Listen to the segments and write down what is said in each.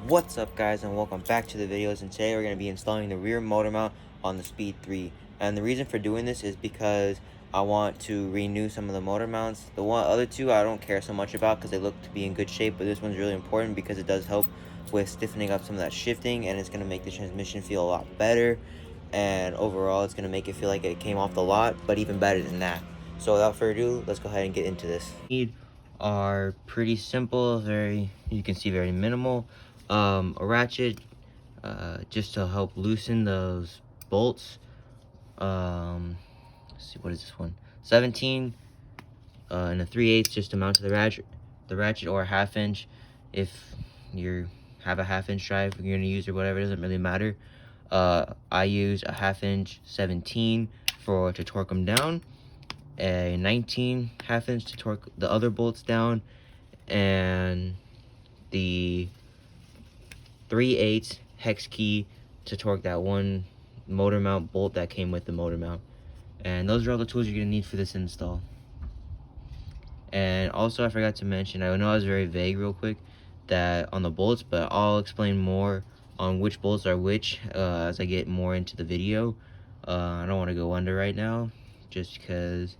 What's up, guys, and welcome back to the videos. And today we're going to be installing the rear motor mount on the Speed 3. And the reason for doing this is because I want to renew some of the motor mounts. The other two I don't care so much about because they look to be in good shape, but this one's really important because it does help with stiffening up some of that shifting, and it's going to make the transmission feel a lot better. And overall, it's going to make it feel like it came off the lot, but even better than that. So without further ado, let's go ahead and get into this. Are pretty simple, you can see very minimal. A ratchet just to help loosen those bolts. Let's see, what is this one? 17 and a 3/8 just to mount to the ratchet, or a 1/2 inch if you have a 1/2 inch drive you're gonna use or whatever. It doesn't really matter. I use a 1/2 inch 17 to torque them down, a 19 1/2 inch to torque the other bolts down, and the 3/8 hex key to torque that one motor mount bolt that came with the motor mount. And those are all the tools you're gonna need for this install. And also, I forgot to mention, I know I was very vague real quick that on the bolts, but I'll explain more on which bolts are which as I get more into the video. I don't want to go under right now just because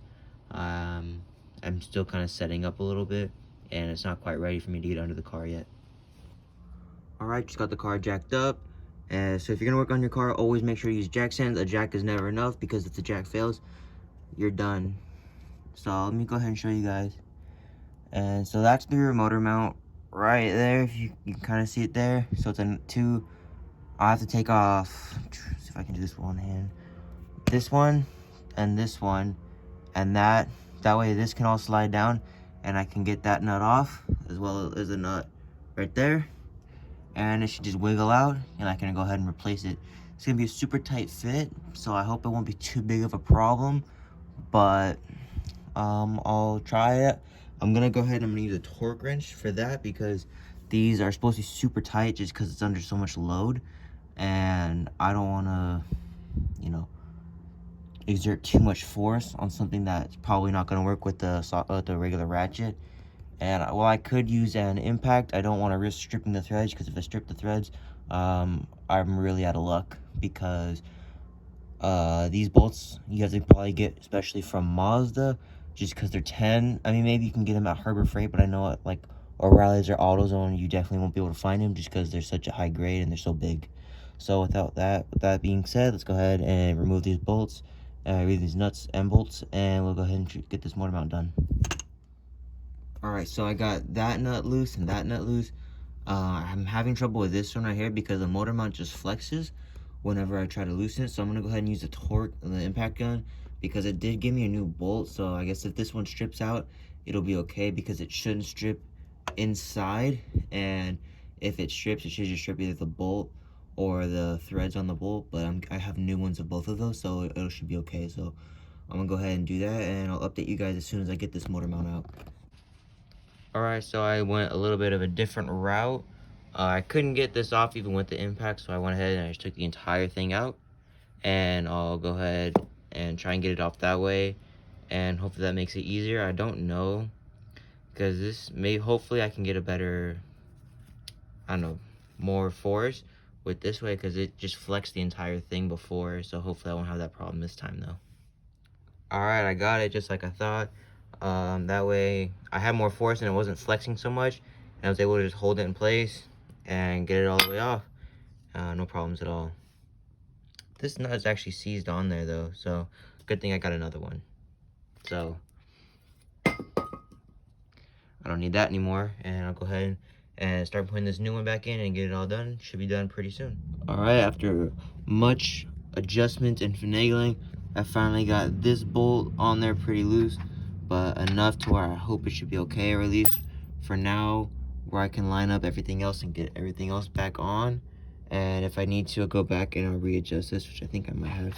I'm still kind of setting up a little bit and it's not quite ready for me to get under the car yet. Alright, just got the car jacked up. So if you're gonna work on your car, always make sure you use jack stands. A jack is never enough because if the jack fails, you're done. So let me go ahead and show you guys. And so that's the rear motor mount right there. If you can kind of see it there. So it's a two. I have to take off. See if I can do this with one hand. This one and this one and that. That way this can all slide down, and I can get that nut off as well as a nut right there. And it should just wiggle out, and I can go ahead and replace it. It's gonna be a super tight fit, so I hope it won't be too big of a problem, but I'll try it. I'm gonna go ahead and I'm gonna use a torque wrench for that because these are supposed to be super tight just because it's under so much load, and I don't want to, exert too much force on something that's probably not going to work with the regular ratchet. And while I could use an impact, I don't want to risk stripping the threads, because if I strip the threads, I'm really out of luck, because these bolts you have to probably get, especially from Mazda, just because they're 10. I mean, maybe you can get them at Harbor Freight, but I know at like O'Reilly's or AutoZone, you definitely won't be able to find them just because they're such a high grade and they're so big. So with that being said, let's go ahead and remove these bolts, remove these nuts and bolts, and we'll go ahead and get this motor mount done. Alright, so I got that nut loose and that nut loose. I'm having trouble with this one right here because the motor mount just flexes whenever I try to loosen it. So I'm going to go ahead and use the torque and the impact gun, because it did give me a new bolt. So I guess if this one strips out, it'll be okay, because it shouldn't strip inside. And if it strips, it should just strip either the bolt or the threads on the bolt. But I have new ones of both of those, so it should be okay. So I'm going to go ahead and do that, and I'll update you guys as soon as I get this motor mount out. Alright, so I went a little bit of a different route. I couldn't get this off even with the impact, so I went ahead and I just took the entire thing out. And I'll go ahead and try and get it off that way. And hopefully that makes it easier. I don't know, because hopefully I can get a better, I don't know, more force with this way, because it just flexed the entire thing before. So hopefully I won't have that problem this time though. Alright, I got it just like I thought. That way I had more force and it wasn't flexing so much, and I was able to just hold it in place and get it all the way off. No problems at all. This nut is actually seized on there though, so good thing I got another one. So I don't need that anymore, and I'll go ahead and start putting this new one back in and get it all done. Should be done pretty soon. Alright, after much adjustment and finagling, I finally got this bolt on there pretty loose, but enough to where I hope it should be okay, or at least for now, where I can line up everything else and get everything else back on. And if I need to, I'll go back and I'll readjust this, which I think I might have,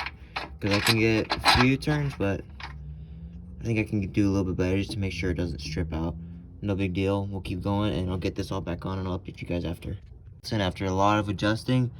because I can get a few turns, but I think I can do a little bit better just to make sure it doesn't strip out. No big deal. We'll keep going, and I'll get this all back on, and I'll update you guys after. And after a lot of adjusting,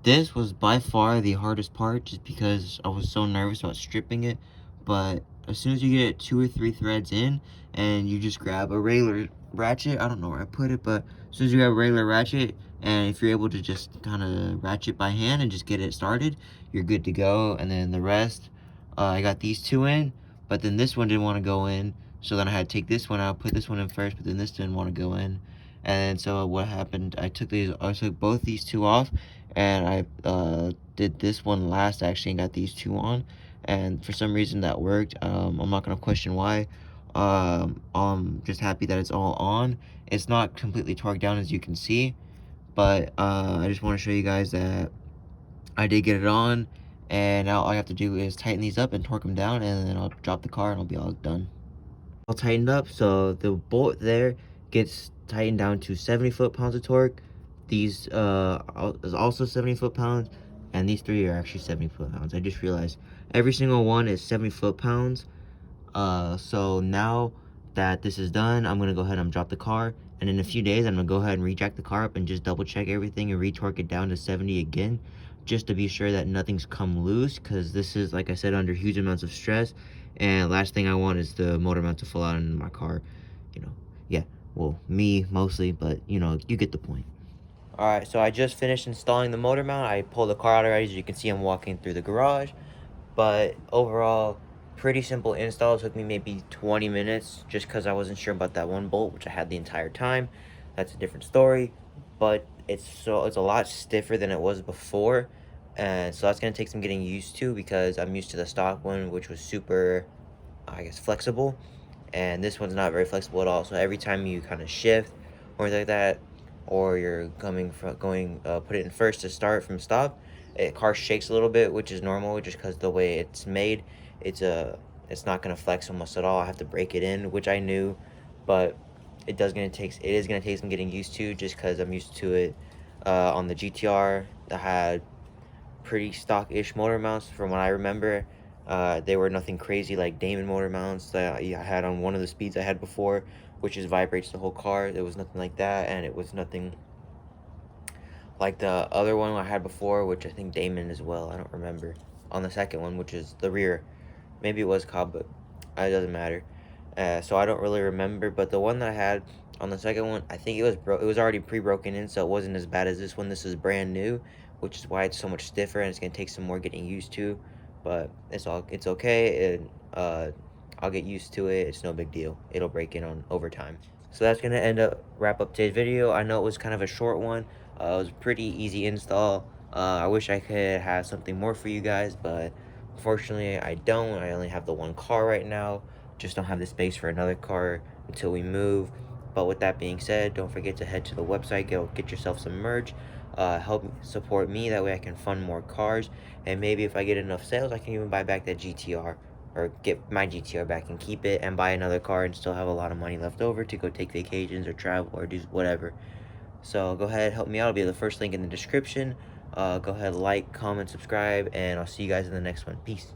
this was by far the hardest part, just because I was so nervous about stripping it. But as soon as you get 2 or 3 threads in, and you just grab a regular ratchet, I don't know where I put it, but as soon as you grab a regular ratchet, And if you're able to just kind of ratchet by hand and just get it started, you're good to go. And then the rest, I got these two in, but then this one didn't want to go in. So then I had to take this one out, put this one in first, but then this didn't want to go in. And so what happened, I took both these two off, and I did this one last actually and got these two on. And for some reason that worked. I'm not gonna question why. I'm just happy that it's all on. It's not completely torqued down, as you can see, but I just want to show you guys that I did get it on, and now all I have to do is tighten these up and torque them down, and then I'll drop the car and I'll be all done. All tightened up, so the bolt there gets tightened down to 70 foot-pounds of torque. These is also 70 foot-pounds, and these three are actually 70 foot-pounds. I just realized every single one is 70 foot-pounds. So now that this is done, I'm gonna go ahead and drop the car, and in a few days I'm gonna go ahead and rejack the car up and just double check everything and retorque it down to 70 again, just to be sure that nothing's come loose, because this is, like I said, under huge amounts of stress, and last thing I want is the motor mount to fall out in my car. Yeah, well, me mostly, but you get the point. Alright, so I just finished installing the motor mount. I pulled the car out already. As you can see, I'm walking through the garage. But overall, pretty simple install. It took me maybe 20 minutes just because I wasn't sure about that one bolt, which I had the entire time. That's a different story. But it's a lot stiffer than it was before. And so that's going to take some getting used to, because I'm used to the stock one, which was super, I guess, flexible. And this one's not very flexible at all. So every time you kind of shift or anything like that, or you're put it in first to start from stop, car shakes a little bit, which is normal just because the way it's made. It's not gonna flex almost at all. I have to break it in, which I knew, but it is gonna take some getting used to, just because I'm used to it. On the GTR, I had pretty stock-ish motor mounts from what I remember. They were nothing crazy like Damon motor mounts that I had on one of the speeds I had before, which is vibrates the whole car. There was nothing like that, and it was nothing like the other one I had before, which I think Damon as well. I don't remember. On the second one, which is the rear. Maybe it was Cobb, but it doesn't matter. So I don't really remember. But the one that I had on the second one, I think it was already pre-broken in, so it wasn't as bad as this one. This is brand new, which is why it's so much stiffer, and it's gonna take some more getting used to. But it's okay, and I'll get used to it. It's no big deal. It'll break in on over time. So that's gonna wrap up today's video. I know it was kind of a short one. It was a pretty easy install. I wish I could have something more for you guys, but unfortunately I don't. I only have the one car right now. Just don't have the space for another car until we move. But with that being said, don't forget to head to the website, get yourself some merch. Help support me, that way I can fund more cars, and maybe if I get enough sales, I can even buy back that GTR, or get my GTR back and keep it and buy another car and still have a lot of money left over to go take vacations or travel or do whatever. So go ahead, help me out. It'll be the first link in the description. Go ahead, like, comment, subscribe, and I'll see you guys in the next one. Peace.